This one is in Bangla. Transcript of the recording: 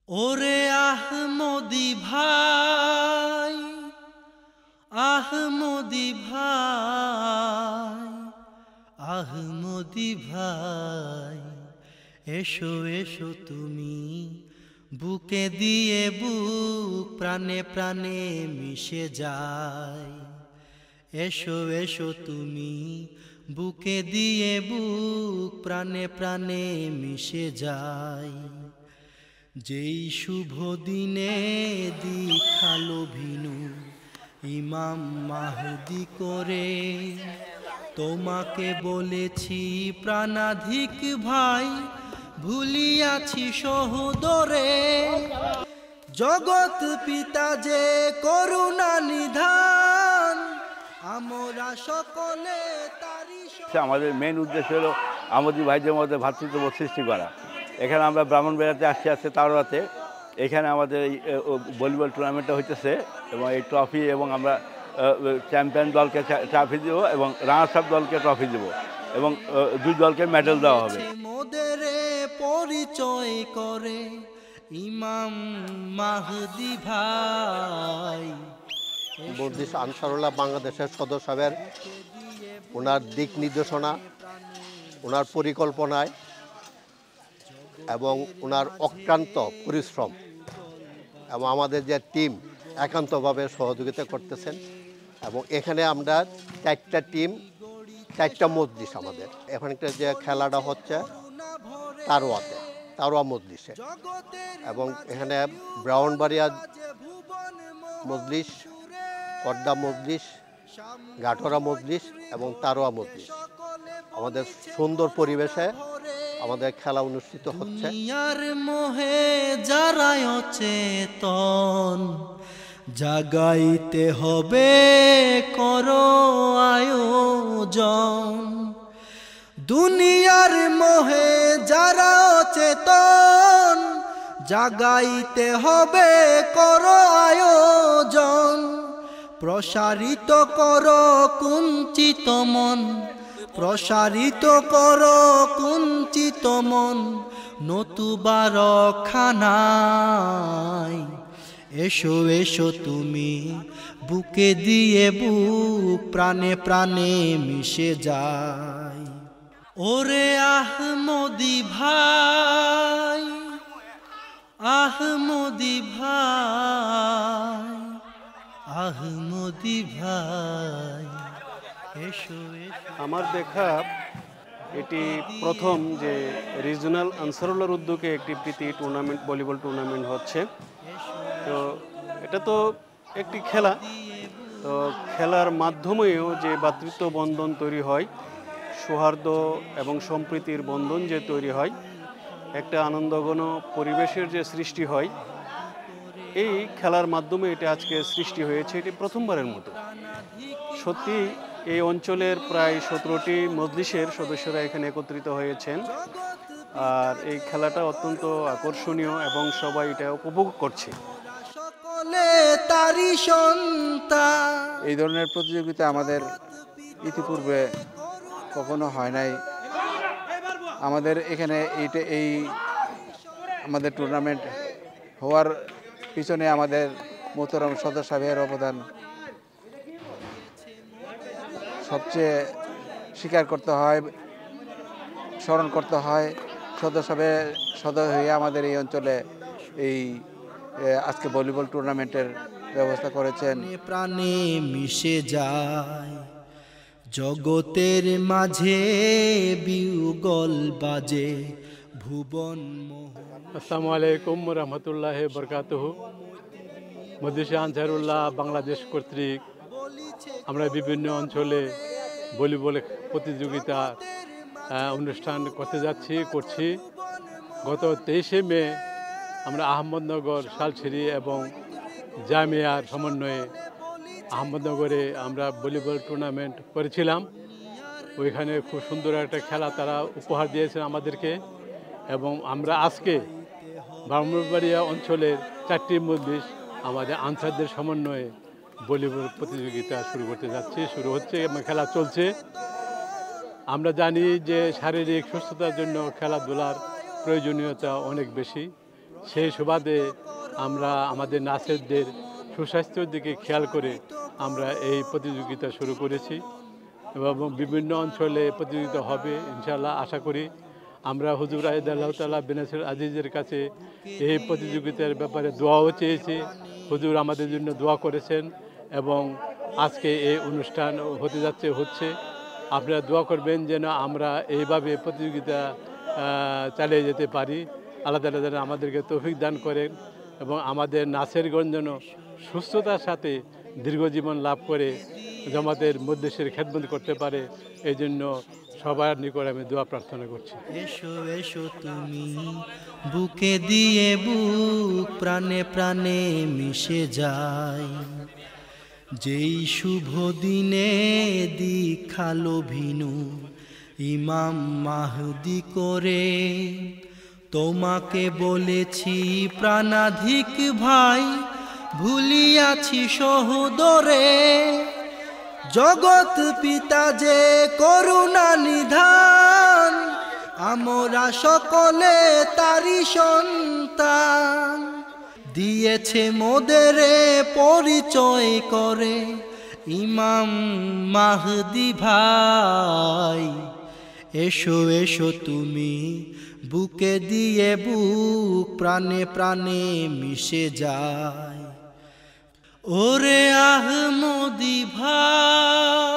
ওরে আহমদি ভাই, আহমদি ভাই, আহমদি ভাই, এসো এসো তুমি বুকে দিয়ে বুক প্রাণে প্রাণে মিশে যায়। এসো এসো তুমি বুকে দিয়ে বুক প্রাণে প্রাণে মিশে যায়। যেই শুভ দিনে দীক্ষালো ভিনু ইমাম মাহদি করে, তোমাকে বলেছি প্রাণাধিক ভাই, ভুলিয়াছি সহোদরে। জগৎ পিতা যে করুণা নিধান, আমরা সকলে তারি। আমাদের মেন উদ্দেশ্য হলো আমাদের ভাইদের মধ্যে ভ্রাতৃত্ববোধ সৃষ্টি করা। এখানে আমরা ব্রাহ্মণবাড়িয়াতে আসছি তাওরাতে। এখানে আমাদের এই ভলিবল টুর্নামেন্টটা হইতেছে এবং এই ট্রফি এবং আমরা চ্যাম্পিয়ন দলকে ট্রফি দেবো এবং রানার্স আপ দলকে ট্রফি দেবো এবং দুই দলকে মেডেল দেওয়া হবে। মোদের পরিচয় করে ইমাম মাহদি ভাই। বর্দিশ আনসারুল্লাহ বাংলাদেশের সদস্য হবেন। ওনার দিক নির্দেশনা, ওনার পরিকল্পনায় এবং ওনার অক্লান্ত পরিশ্রম এবং আমাদের যে টিম একান্তভাবে সহযোগিতা করতেছেন। এবং এখানে আমরা 4টা টিম, 4টা মজলিস। আমাদের এখানকার যে খেলাটা হচ্ছে তারোয়া মজলিসে, এবং এখানে ব্রাহ্মণবাড়িয়া মজলিস, কড্ডা মজলিস, গাঠরা মজলিস এবং তারোয়া মজলিস। আমাদের সুন্দর পরিবেশে আমাদের খেলা অনুষ্ঠিত হচ্ছে। দুনিয়ার মোহে যারা অচেতন, জাগাইতে হবে করো আয়োজন। দুনিয়ার মোহে যারা অচেতন, জাগাইতে হবে করো আয়োজন। প্রসারিত করো কুঞ্চিত মন, প্রসারিত করো কুঞ্চিত মন, নতুবা রক্ষা নাই। এসো এসো তুমি বুকে দিয়ে বুক প্রাণে প্রাণে মিশে যায়। ওরে আহমদি ভাই, আহমদি ভাই, আহমদি ভাই, এসো এসো। আমার দেখা এটি প্রথম যে রিজনাল আনসারুল্লাহর উদ্যোগে একটি প্রীতি টুর্নামেন্ট, ভলিবল টুর্নামেন্ট হচ্ছে। তো এটা তো একটি খেলা, তো খেলার মাধ্যমেও যে ভ্রাতৃত্ব বন্ধন তৈরি হয়, সৌহার্দ্য এবং সম্প্রীতির বন্ধন যে তৈরি হয়, একটা আনন্দঘন পরিবেশের যে সৃষ্টি হয়, এই খেলার মাধ্যমে এটা আজকে সৃষ্টি হয়েছে। এটি প্রথমবারের মতো। সত্যি এই অঞ্চলের প্রায় 17টি মজলিসের সদস্যরা এখানে একত্রিত হয়েছেন, আর এই খেলাটা অত্যন্ত আকর্ষণীয় এবং সবাই এটা উপভোগ করছে। এই ধরনের প্রতিযোগিতা আমাদের ইতিপূর্বে কখনো হয় নাই। আমাদের এখানে এই আমাদের টুর্নামেন্ট হওয়ার পিছনে আমাদের মোহতারাম সদস্য সাহেবের অবদান সবচেয়ে স্বীকার করতে হয়, স্মরণ করতে হয়। সদস্য হয়ে আমাদের এই অঞ্চলে এই আজকে ভলিবল টুর্নামেন্টের ব্যবস্থা করেছেন। প্রাণে মিশে যায়, জগতের মাঝে বিউগল বাজে ভুবন মোহন। আসসালামু আলাইকুম রহমতুল্লাহ বরকাতুহু। মজলিস আনসারুল্লাহ বাংলাদেশ কর্তৃক আমরা বিভিন্ন অঞ্চলে ভলিবল প্রতিযোগিতা অনুষ্ঠান করছি। গত 23শে মে আমরা আহমদনগর, শালছিরি এবং জামিয়ার সমন্বয়ে আহমদনগরে আমরা ভলিবল টুর্নামেন্ট করেছিলাম। ওইখানে খুব সুন্দর একটা খেলা তারা উপহার দিয়েছেন আমাদেরকে, এবং আমরা আজকে ব্রাহ্মণবাড়িয়া অঞ্চলের 4টি মজলিস আমাদের আনসারদের সমন্বয়ে ভলিবল প্রতিযোগিতা শুরু হচ্ছে এবং খেলা চলছে। আমরা জানি যে শারীরিক সুস্থতার জন্য খেলাধুলার প্রয়োজনীয়তা অনেক বেশি। সেই সুবাদে আমরা আমাদের নাসেরদের সুস্বাস্থ্যের দিকে খেয়াল করে আমরা এই প্রতিযোগিতা শুরু করেছি এবং বিভিন্ন অঞ্চলে প্রতিযোগিতা হবে ইনশাআল্লাহ আশা করি। আমরা হুজুর আয়েদ আল্লাহ তাআলা বেনাসির আজিজের কাছে এই প্রতিযোগিতার ব্যাপারে দোয়াও চেয়েছি। হুজুর আমাদের জন্য দোয়া করেছেন এবং আজকে এই অনুষ্ঠান হতে যাচ্ছে হচ্ছে। আপনারা দোয়া করবেন যেন আমরা এইভাবে প্রতিযোগিতা চালিয়ে যেতে পারি। আল্লাহ তাআলা যেন আমাদেরকে তৌফিক দান করেন এবং আমাদের নাসেরগঞ্জ যেন সুস্থতার সাথে দীর্ঘজীবন লাভ করে জামাতের মজলিসের খেদমত করতে পারে, এই জন্য সবার নিকট আমি দোয়া প্রার্থনা করছি। এসো এসো তুমি বুকে দিয়ে বুক প্রাণে প্রাণে মিশে যায়, যেই শুভ দিনে দীক্ষালো ভিনু ইমাম মাহদি করে। তোমাকে বলেছি প্রাণাধিক ভাই, ভুলিয়াছি সহোদরে, জগৎ পিতা যে করুণা নিধান, আমরা সকলে তারি সন্তান। দিয়েছে মোদেরে পরিচয় করে ইমাম মাহদি ভাই। এসো এসো তুমি বুকে দিয়ে বুক প্রাণে প্রাণে মিশে যায়। ওরে আহমদি ভাই।